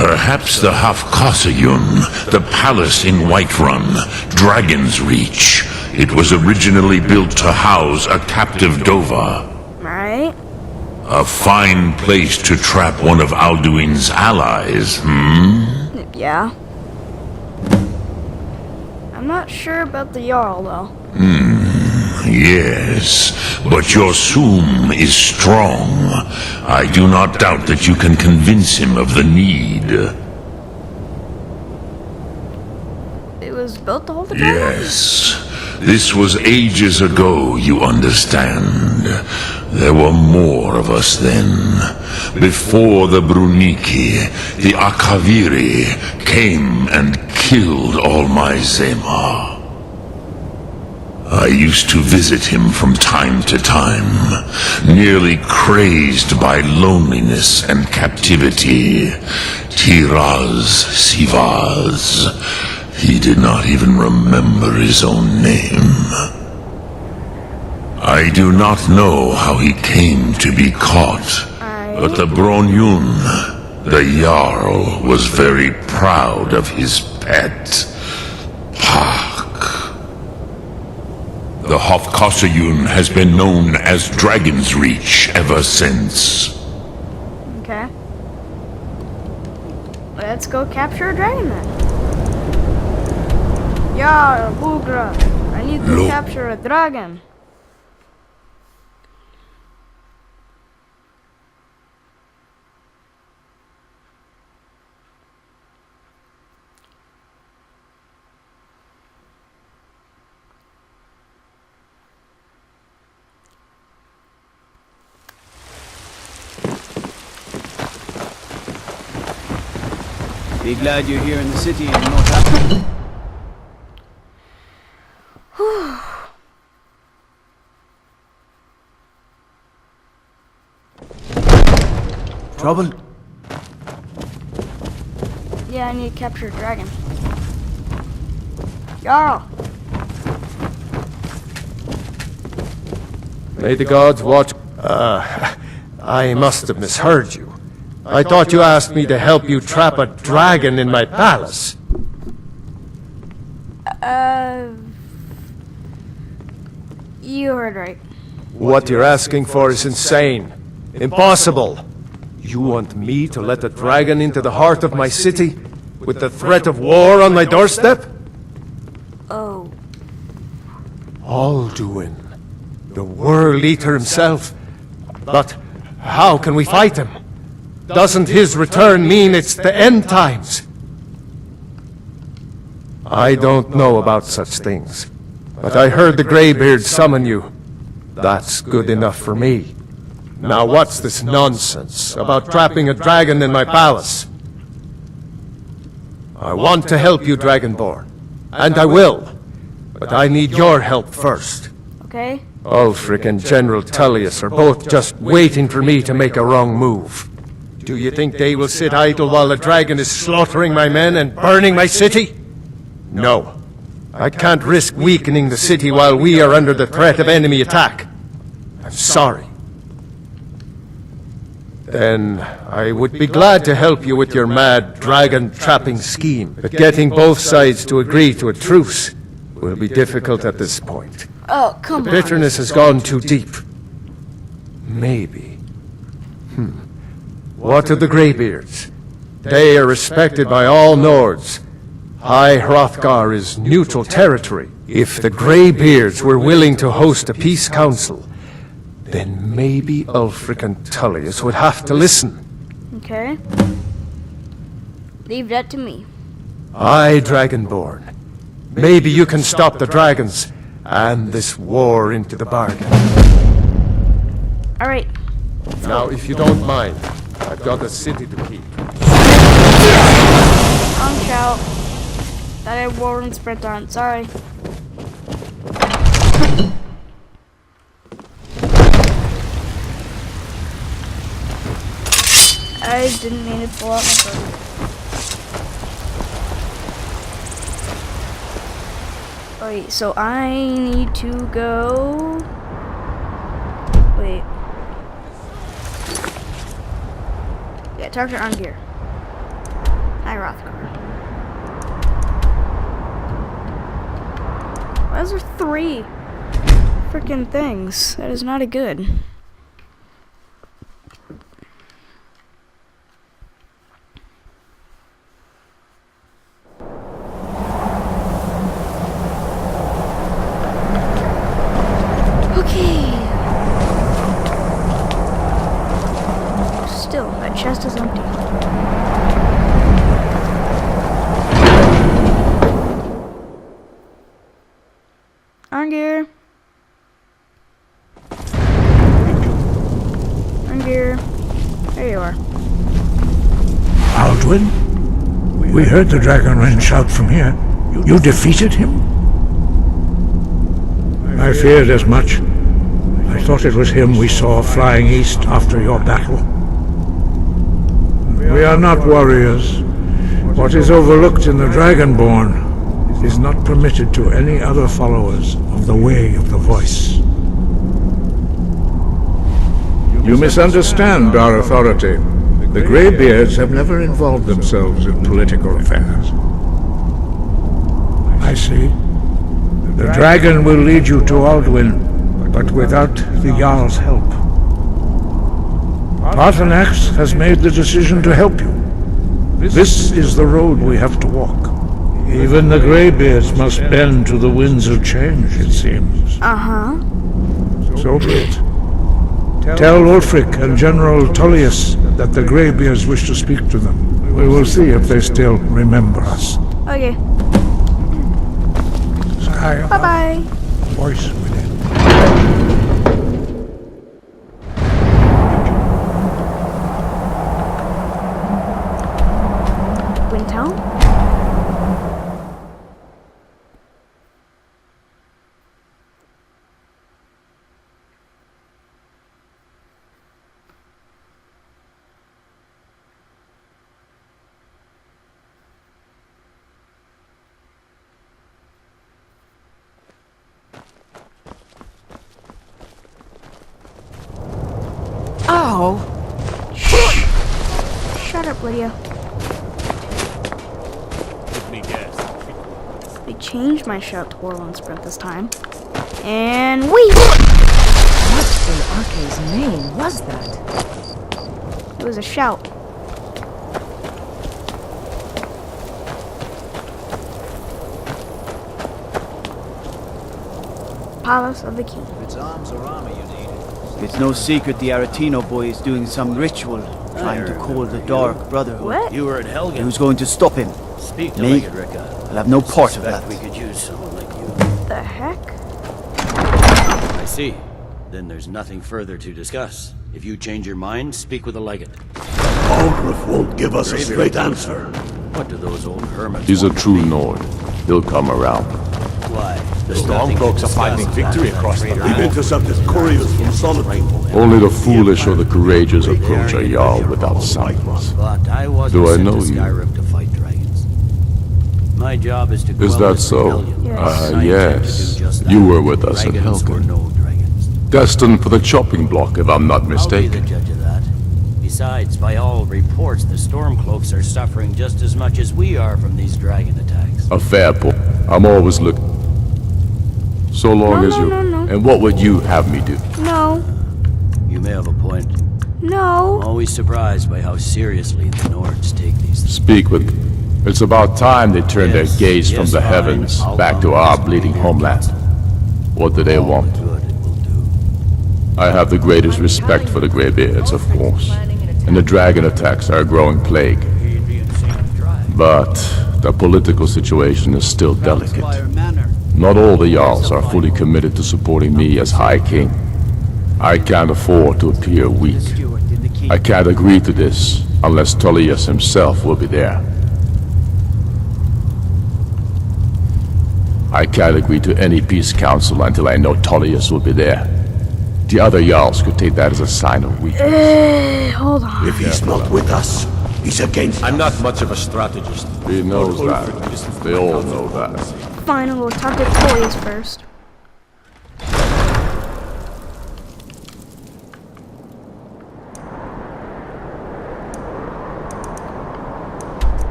Perhaps the Hafkosayun, the palace in Whiterun, Dragon's Reach. It was originally built to house a captive Dova. Right? A fine place to trap one of Alduin's allies, Yeah. I'm not sure about the Jarl, though. Yes, but your Soom is strong. I do not doubt that you can convince him of the need. It was built to hold the dragon? Yes. This was ages ago, you understand. There were more of us then. Before the Bruniki, the Akaviri came and killed all my Zema. I used to visit him from time to time, nearly crazed by loneliness and captivity. Tiraz Sivaz. He did not even remember his own name. I do not know how he came to be caught, but the Bronyun, the Jarl, was very proud of his pet, Pak. The Hofkosayun has been known as Dragon's Reach ever since. Okay. Let's go capture a dragon then. Yeah, Boogra. I need to capture a dragon. Be glad you're here in the city and not happy. Trouble? Yeah, I need to capture a dragon. Jarl! May the gods watch. I must have misheard you. I thought you asked me to help you trap a dragon in my palace. You heard right. What you're asking for is insane. Impossible. You want me to let a dragon into the heart of my city? With the threat of war on my doorstep? Oh. ALDUIN. The World Eater himself. But how can we fight him? Doesn't his return mean it's the end times? I don't know about such things, but I heard the Greybeard summon you. That's good enough for me. Now what's this nonsense about trapping a dragon in my palace? I want to help you, Dragonborn, and I will, but I need your help first. Okay. Ulfric and General Tullius are both just waiting for me to make a wrong move. Do you think they will sit idle while the dragon is slaughtering my men and burning my city? No. I can't risk weakening the city while we are under the threat of enemy attack. I'm sorry. Then I would be glad to help you with your mad dragon trapping scheme, but getting both sides to agree to a truce will be difficult at this point. Oh, come on. Bitterness has gone too deep. Maybe. What of the Greybeards? They are respected by all Nords. High Hrothgar is neutral territory. If the Greybeards were willing to host a peace council, then maybe Ulfric and Tullius would have to listen. Okay. Leave that to me. Aye, Dragonborn. Maybe you can stop the dragons and this war into the bargain. Alright. Now, if you don't mind, I've got a city to keep. Wrong shout. That I wore and sprint on. Sorry. I didn't mean to pull out my phone. Wait, so I need to go... Wait. Yeah, talk to Arngeir. Hi, Rothgar. Why is there 3 freaking things? That is not a good. Okay. Still, that chest is empty. Arngir. Arngir. There you are. ALDUIN? We heard the Dragonren shout from here. You defeated him? I feared as much. I thought it was him we saw flying east after your battle. We are not warriors. What is overlooked in the Dragonborn is not permitted to any other followers of the Way of the Voice. You misunderstand our authority. The Greybeards have never involved themselves in political affairs. I see. The dragon will lead you to ALDUIN, but without the Jarl's help. Paarthurnax has made the decision to help you. This is the road we have to walk. Even the Greybeards must bend to the winds of change, it seems. Uh-huh. So be it. Tell Ulfric and General Tullius that the Greybeards wish to speak to them. We will see if they still remember us. Okay. Sky above, Bye-bye. voice within. Windtown? Oh, Shut up, Lydia. They changed my shout to Warlord Sprint this time. And we. what in Arke's name was that? It was a shout. Palace of the King. It's arms or armor you need. It's no secret the Aretino boy is doing some ritual, trying to call the Dark Brotherhood. What? You were at Helgen. Who's going to stop him? Speak to Me? Legate Ricka. I'll have no part of that. We could use someone like you. The heck? I see. Then there's nothing further to discuss. If you change your mind, speak with the Legate. Aldrich won't give us a straight answer. What do those old hermits He's a want true from me? Nord. He'll come around. Why? The Stormcloaks are finding victory across the land. We've intercepted couriers from Solitude. Only the foolish or the courageous approach a Jarl without silence. But I wasn't Do I sent know to you? Skyrim to fight dragons. My job is to Is quell that this so? rebellion. Yes. I intend to Yes. do just You that. were with us at Dragons or Helgen. no dragons. Destined for the chopping block, if I'm not I'll be mistaken. the judge of that. Besides, by all reports, the Stormcloaks are suffering just as much as we are from these dragon attacks. A fair point. I'm always looking. So long No, as no, you... no, no. And what would you have me do? No. You may have a point. I'm No. always surprised by how seriously the Nords take these things. Speak with... It's about time they turned Yes, their gaze from yes, the fine. heavens I'll back to come our as bleeding Leader homeland. What do they All want? the good it will do. I have the greatest respect for the Greybeards, of course. And the dragon attacks are a growing plague. He'd be insane to drive. But the political situation is still delicate. Fire Manor. Not all the Jarls are fully committed to supporting me as High King. I can't afford to appear weak. Stewart in the key. I can't agree to this unless Tullius himself will be there. I can't agree to any peace council until I know Tullius will be there. The other Jarls could take that as a sign of weakness. Hold on. If he's not with us, he's against I'm not much of a strategist. He knows that. They all know that. Fine, we'll talk to Tullius first.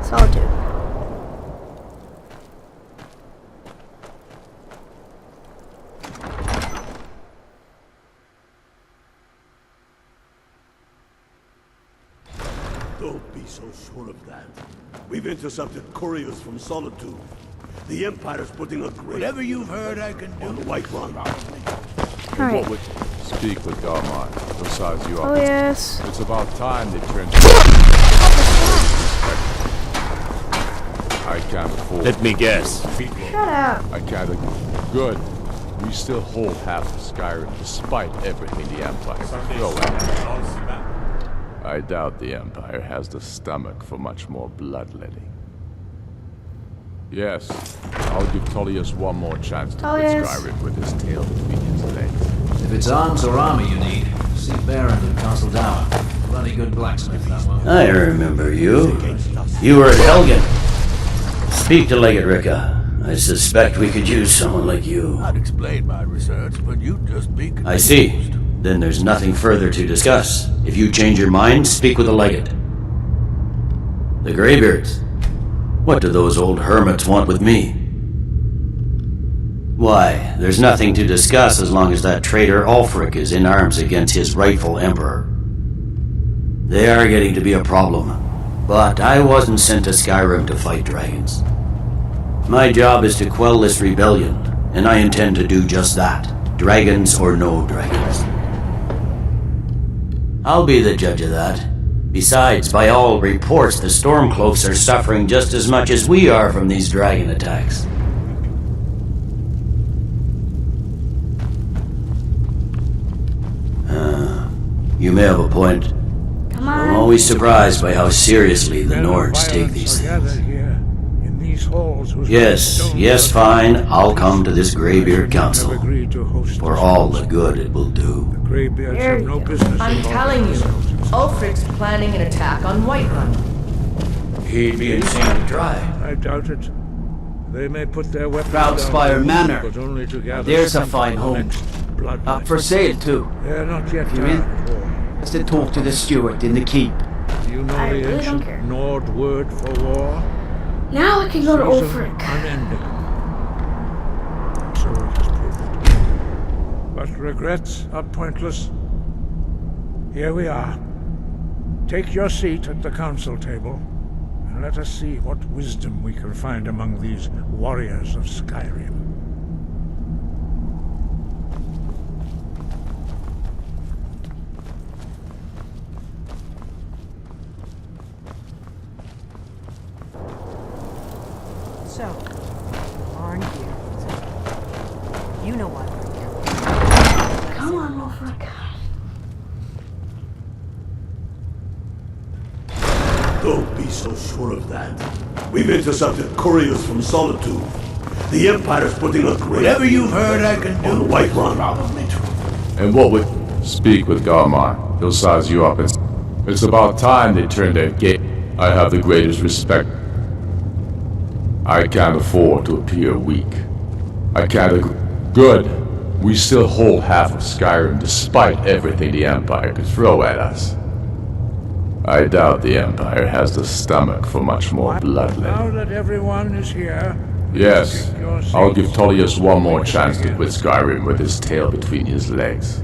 Solitude. Don't be so sure of that. We've intercepted couriers from Solitude. The Empire's putting a great... Whatever you've heard, I can do. ...on the White Run. Alright. Speak with Garmon. He'll size you up. Oh, yes. It's about time they turned. I can't afford. Let me guess. Shut up. I can't. Good. We still hold half of Skyrim despite everything the Empire can throw at us. I doubt the Empire has the stomach for much more bloodletting. Yes, I'll give Tullius one more chance to quit Skyrim with his tail between his legs. If it's arms or armor you need, see Baron at Castle Dower. Bloody good blacksmith, that one. I remember you. You were at Helgen. Speak to Legate Ricka. I suspect we could use someone like you. I'd explain my research, but you'd just be confused. I see. Then there's nothing further to discuss. If you change your mind, speak with the Legate. The Greybeards. What do those old hermits want with me? Why, there's nothing to discuss as long as that traitor Ulfric is in arms against his rightful emperor. They are getting to be a problem. But I wasn't sent to Skyrim to fight dragons. My job is to quell this rebellion, and I intend to do just that. Dragons or no dragons. I'll be the judge of that. Besides, by all reports, the Stormcloaks are suffering just as much as we are from these dragon attacks. You may have a point. Come on. I'm always surprised by how seriously the Nords take these things. Yes, fine. I'll come to this Greybeard Council. For all the good it will do. I'm telling you, Ulfric's planning an attack on Whiterun. He'd be insane to try. I doubt it. They may put their weapons Proudspire down, Manor. but only to gather There's a something fine for home. next blood Up for sale, too. They're not yet You in? done for. Just to talk to the steward in the keep. Do you know I the really don't ancient care. Nord word for war? Now I can go to Season Ulfric. unending. So it has proved. But regrets are pointless. Here we are. Take your seat at the council table, and let us see what wisdom we can find among these warriors of Skyrim. So, aren't you? You know why we're here. Come on, Ulfric. Don't be so sure of that. We've intercepted couriers from Solitude. The Empire's putting a great... Whatever you've heard, I can do. ...on the White Run. And what would... Speak with Garmon. He'll size you up. It's about time they turned their gate. I have the greatest respect. I can't afford to appear weak. I can't Good. We still hold half of Skyrim despite everything the Empire could throw at us. I doubt the Empire has the stomach for much more Now bloodletting. that everyone is here, Yes, take your I'll give seats. Tullius one more chance to quit Skyrim with his tail between his legs.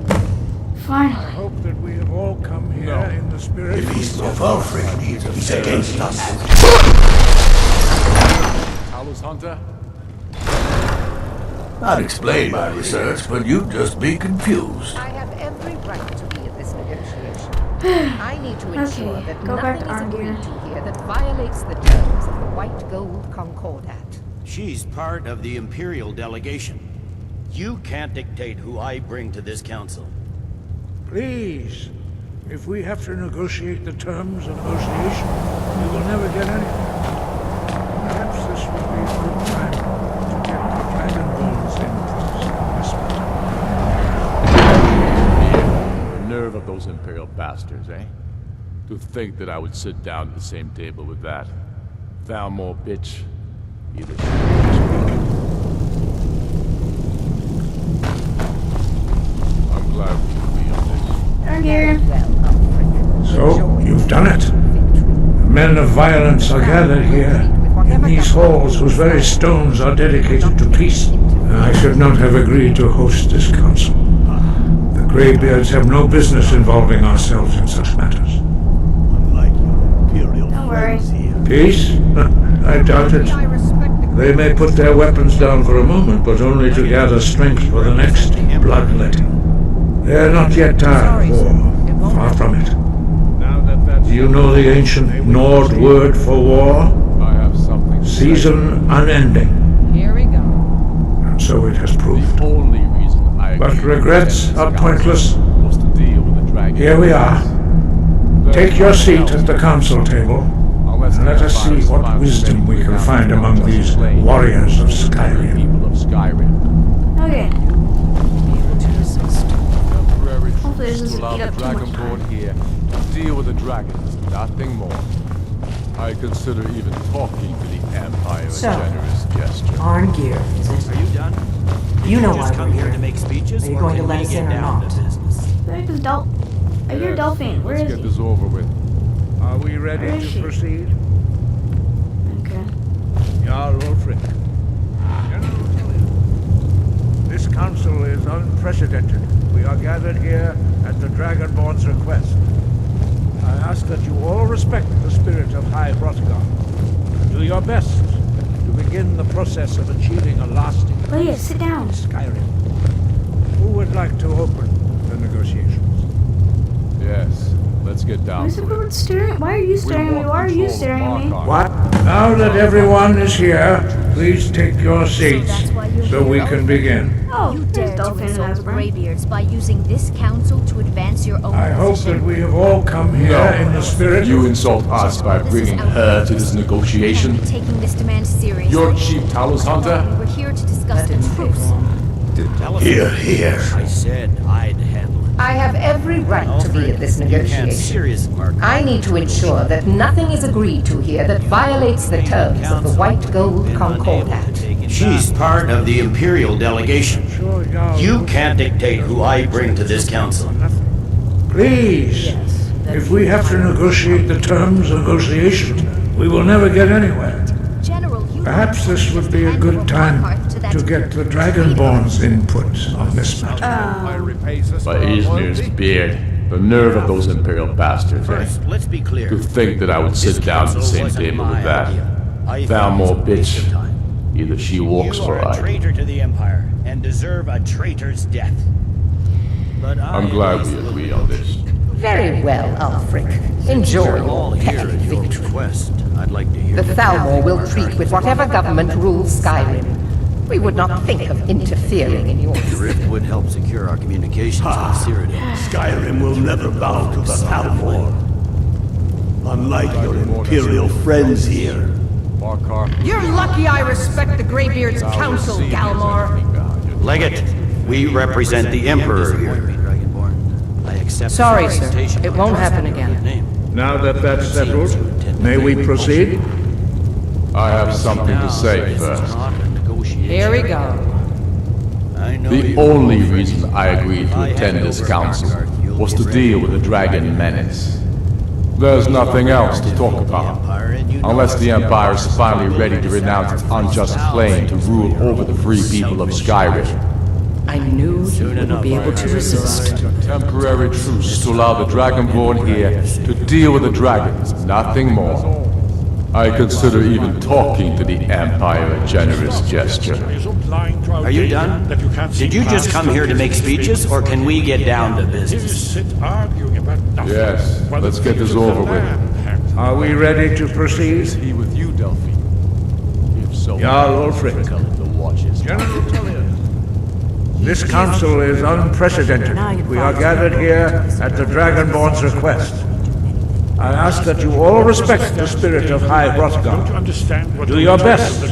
I Finally. hope that we have all come here in the spirit If he's not Ulfric, he's against us. Talos Hunter? I'd explain my research, but you'd just be confused. I have every right to be at this negotiation. I need to ensure Okay, that go back nothing is on agreed here. to here that violates the terms of the White Gold Concordat. She's part of the Imperial delegation. You can't dictate who I bring to this council. Please, if we have to negotiate the terms of negotiation, we will never get anything. Perhaps this would be a good time to get the Dragonborn's input. The nerve of those Imperial bastards, eh? To think that I would sit down at the same table with that. Thalmor bitch. Either. I'm glad we could be on this. I'm here. So, you've done it. The Men of violence are gathered here, in these halls whose very stones are dedicated to peace. I should not have agreed to host this council. The Greybeards have no business involving ourselves in such matters. Unlike your imperial Don't worry. friends here. Peace? I doubt it. They may put their weapons down for a moment, but only to gather strength for the next bloodletting. They are not yet tired of war. Far from it. Do you know the ancient Nord word for war? I have something to say. Season unending. Here we go. And so it has proved. The only reason I But agreed to regrets attend this are council pointless. was to deal with the dragon. Here we are. There's Take your nothing seat else at the to council do. table, Unless and the let us see Empire's what finally wisdom ready we to can renounce find the among just these claim warriors of the Skyrim. people of Skyrim. Okay. Temporary Hopefully this truce to doesn't allow eat the up too much Dragonborn here to deal with the dragons, nothing more. I consider even talking to the Empire a So, generous gesture. Arn gear, is it? Are you done? You know Just why come we're here here. to make speeches, Are you or going to can let we us get in or down not? to business? Where is I hear Delphine. Where Let's is get he? this over with. Are we ready Where is to she? proceed? Okay. Jarl Ulfric. This council is unprecedented. We are gathered here at the Dragonborn's request. I ask that you all respect the spirit of High Hrothgar. Do your best to begin the process of achieving a lasting Leia, peace sit down. in Skyrim. Who would like to open the negotiations? Yes, let's get down Who's the to it. bird staring? Why are you staring at me? Why are you staring at me? What? Now that everyone is here, please take your seats so we can begin. Oh, You there's dare to Delphine and insult the Asbjorn. Greybeards by using this council to advance your own I hope position. that we have all come here in the spirit You of... insult us by bringing her to this negotiation. I'm taking this demand seriously. You're Chief Talos Hunter? We're here to discuss the truce. Here. I said I'd handle it. I have every right to be at this You can't negotiation. seriously mark. I need to ensure that nothing is agreed to here that violates the terms of the White Gold Concordat. She's part of the Imperial delegation. Sure, Jarl. You can't dictate who I bring to this council. Please, if we have to negotiate the terms of negotiation, we will never get anywhere. General, you Perhaps this would be a good time to get the Dragonborn's input on this matter. By Ismir's beard, the nerve of those Imperial bastards. First, let's be clear. To think that I would sit down at the same table with that. Thalmor bitch. Either she walks You or are a I. traitor to the Empire and deserve a traitor's death. But I'm glad we agree on this. Very well, Ulfric. Enjoy We're all your here petty at your victory. request. I'd like to hear. The Thalmor will treat with whatever government rules Skyrim. We would not think of interfering in yours. Rift would help secure our communications with Cyrodiil. Skyrim will never bow to the Thalmor. Unlike your imperial friends here. You're lucky I respect the Greybeards' council, Galmar. Legate, we represent the Emperor here. I accept Sorry, the sir. invitation. It won't happen again. Now that that's settled, may we proceed? I have something to say first. Here we go. The only reason I agreed to attend this council was to deal with the dragon menace. There's nothing else to talk about, unless the Empire is finally ready to renounce its unjust claim to rule over the free people of Skyrim. I knew you wouldn't be able to resist. Temporary truce to allow the Dragonborn here to deal with the dragons, nothing more. I consider even talking to the Empire a generous gesture. Are you done? Did you just come here to make speeches, or can we get down to business? Yes, let's get this over with. Are we ready to proceed? Is he with you, Delphine? If so, Jarl Ulfric. to watch his This council is unprecedented. We are gathered here at the Dragonborn's request. I ask that you all respect the spirit of High Hrothgar. Do your best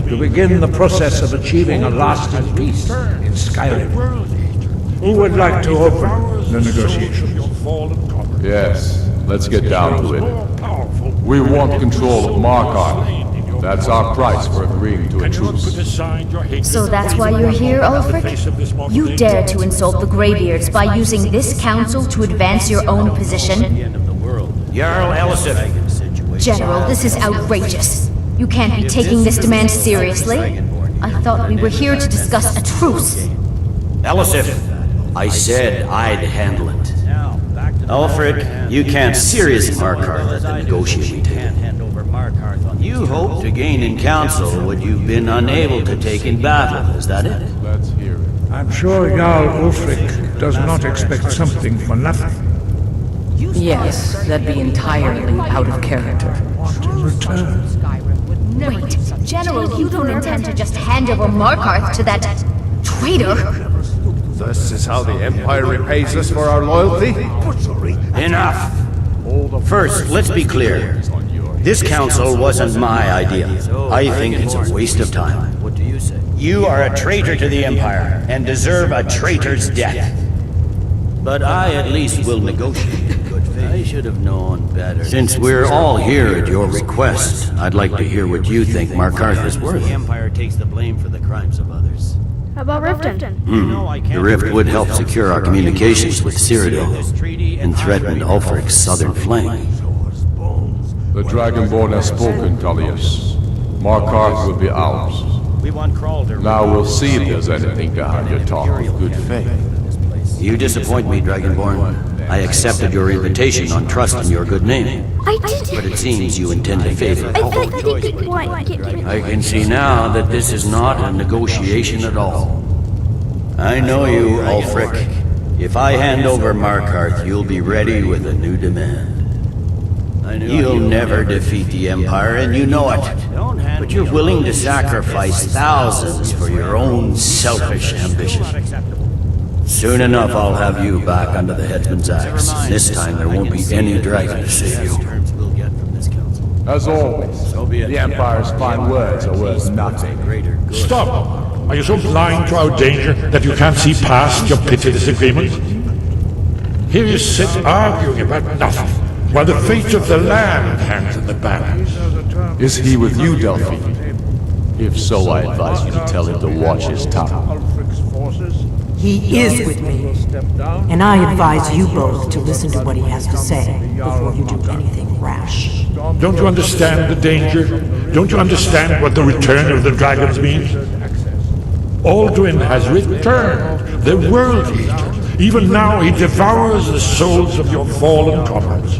to begin the process of achieving a lasting peace in Skyrim. Who would like to open the negotiations? Yes, let's get down to it. We want control of Markarth. That's our price for agreeing to a truce. So that's why you're here, Ulfric? You dare to insult the Greybeards by using this council to advance your own position? Jarl Elisif, General, this is outrageous. You can't be taking this demand seriously. I thought we were here to discuss a truce. Elisif, I said I'd handle it. Ulfric, you can't seriously mark Markarth at the negotiating table. You hoped to gain in council what you've been unable to take in battle, is that it? Let's hear it. I'm sure Jarl Ulfric does not expect something for nothing. Yes, that'd be entirely out of character. In return, Wait, General, you don't intend to just hand over Markarth to that traitor? This is how the Empire repays us for our loyalty? Enough! First, let's be clear. This council wasn't my idea. I think it's a waste of time. What do you say? You are a traitor to the Empire, and deserve a traitor's death. But I at least will negotiate in good faith. I should have known better. Since we're all here at your request, I'd like to hear what you think Markarth is worth. The Empire takes the blame for the crimes of others. How about Riften? The rift would help secure our communications with Cyrodiil and threaten Ulfric's southern flank. The Dragonborn has spoken, Tullius. Markarth will be ours. Now we'll see if there's anything behind your talk of good faith. You disappoint me, Dragonborn. I accepted your invitation on trust in your good name. I did. But it seems you intend to fade it. I can see now that this is not a negotiation at all. I know you, Ulfric. If I hand over Markarth, you'll be ready with a new demand. You'll never defeat the Empire, and you know it. But you're willing to sacrifice thousands for your own selfish ambition. Soon enough, I'll have you back under the headsman's axe. This time, there won't be any dragon to save you. As always, the Empire's fine words are worth nothing. Stop! Are you so blind to our danger that you can't see past your petty disagreement? Here you sit arguing about nothing, while the fate of the land hangs in the balance. Is he with you, Delphine? If so, I advise you to tell him to watch his tongue. He is with me, and I advise you both to listen to what he has to say before you do anything rash. Don't you understand the danger? Don't you understand what the return of the dragons means? ALDUIN has returned, the world eater. Even now he devours the souls of your fallen comrades.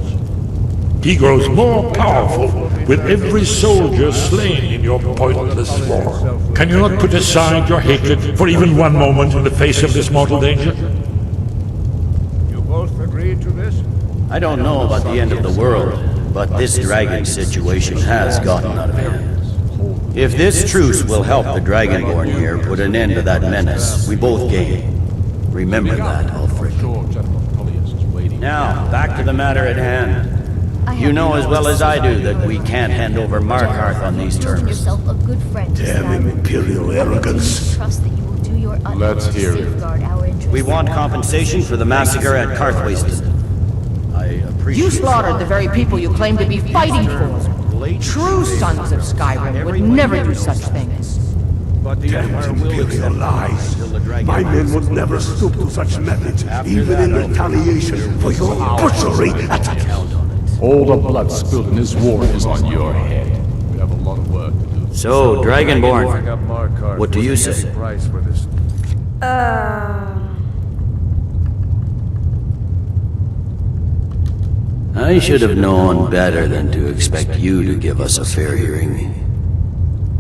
He grows more powerful with every soldier slain in your pointless war. Can you not put aside your hatred for even one moment in the face of this mortal danger? you both agreed to this? I don't know about the end of the world, but this dragon situation has gotten out of hand. If this truce will help the Dragonborn here put an end to that menace, we both gain. Remember that, Ulfric. Now, back to the matter at hand. You know as well as I do that we can't hand over Markarth on these terms. Yourself a good friend to Damn imperial arrogance. Trust that you will do your utmost Let's hear to it. safeguard our interests. We want compensation for the massacre at Karthwasten. I appreciate... You slaughtered the very people you claim to be fighting for. True sons of Skyrim would never do such things. Damn imperial lies. My men would never stoop to such methods, even in retaliation for your butchery at the... All the blood spilled in this war is on your head. We have a lot of work to do. So, Dragonborn, what do you say? I should have known better than to expect you to give us a fair hearing.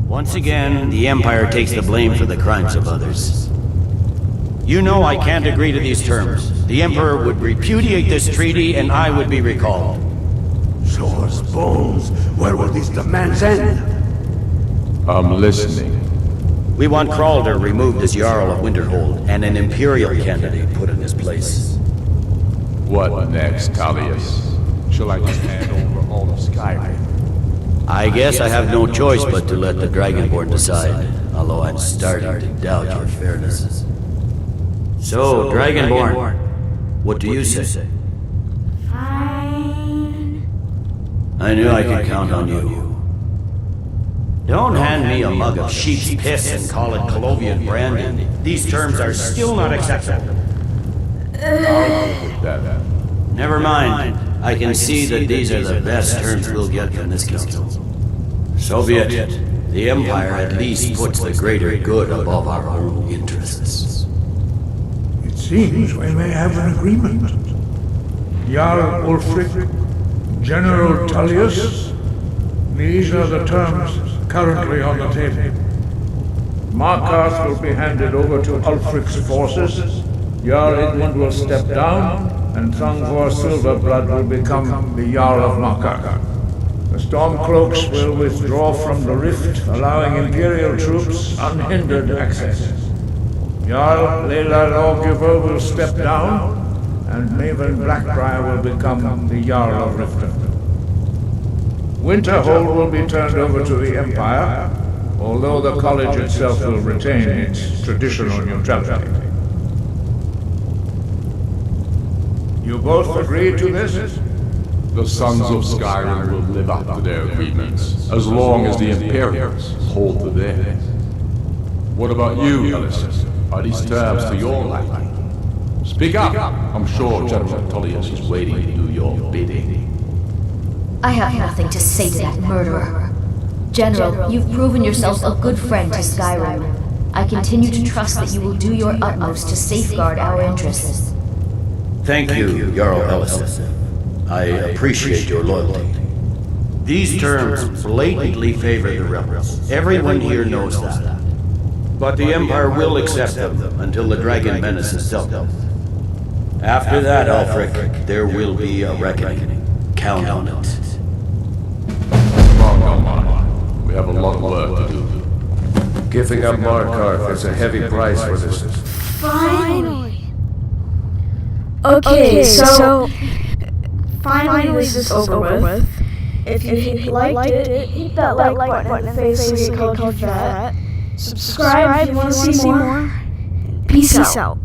Once again, the Empire takes the blame for the crimes of others. You know I can't agree to these terms. The Emperor would repudiate this treaty and I would be recalled. Swords, bones, where will these demands end? I'm listening. We want Kralder removed as Jarl of Winterhold and an Imperial candidate put in his place. What next, Tullius? Shall I just hand over all of Skyrim? I guess I have no choice but to let the Dragonborn decide, although I'm starting to doubt your fairness. So, Dragonborn, what do you say? Fine. I knew I could count on you. Don't hand me a mug of sheep's piss and call it Colovian brandy. These terms are still not acceptable. I'll put that. Never mind. I can see that these are the best terms we'll get from this council. So be it. The Empire at least puts the greater good above our own interests. It seems we may have an agreement. Jarl Ulfric, General Tullius, these are the terms currently on the table. Markarth will be handed over to Ulfric's forces, Jarl Igmund will step down, and Thungvor Silverblood will become the Jarl of Markarth. The Stormcloaks will withdraw from the rift, allowing Imperial troops unhindered access. Jarl Leila Lawgiver will step down, and Maven Blackbriar will become the Jarl of Riften. Winterhold will be turned over to the Empire, although the College itself will retain its traditional neutrality. You both agree to this? The Sons of Skyrim will live up to their agreements, as long as the Imperials hold to theirs. What about you, Ellis? Are these terms to your liking? Speak up! I'm sure General Tullius is waiting to do your bidding. I have nothing to say to that murderer. General, you've proven yourself a good friend to Skyrim. I continue to trust that you will do your utmost to safeguard our interests. Thank you, Jarl Ellis. I appreciate your loyalty. These terms blatantly favor the rebels. Everyone here knows that. But the Empire will accept them until the Dragon Menace is dealt with. After that, Ulfric, there will be a reckoning. Count on it. We have a lot of work to do. Giving up Markarth is a heavy price for this. Finally! Okay, so finally this is over with. If you liked it, hit that like button in the face so you called you fat. Subscribe if you want to see more. Peace out.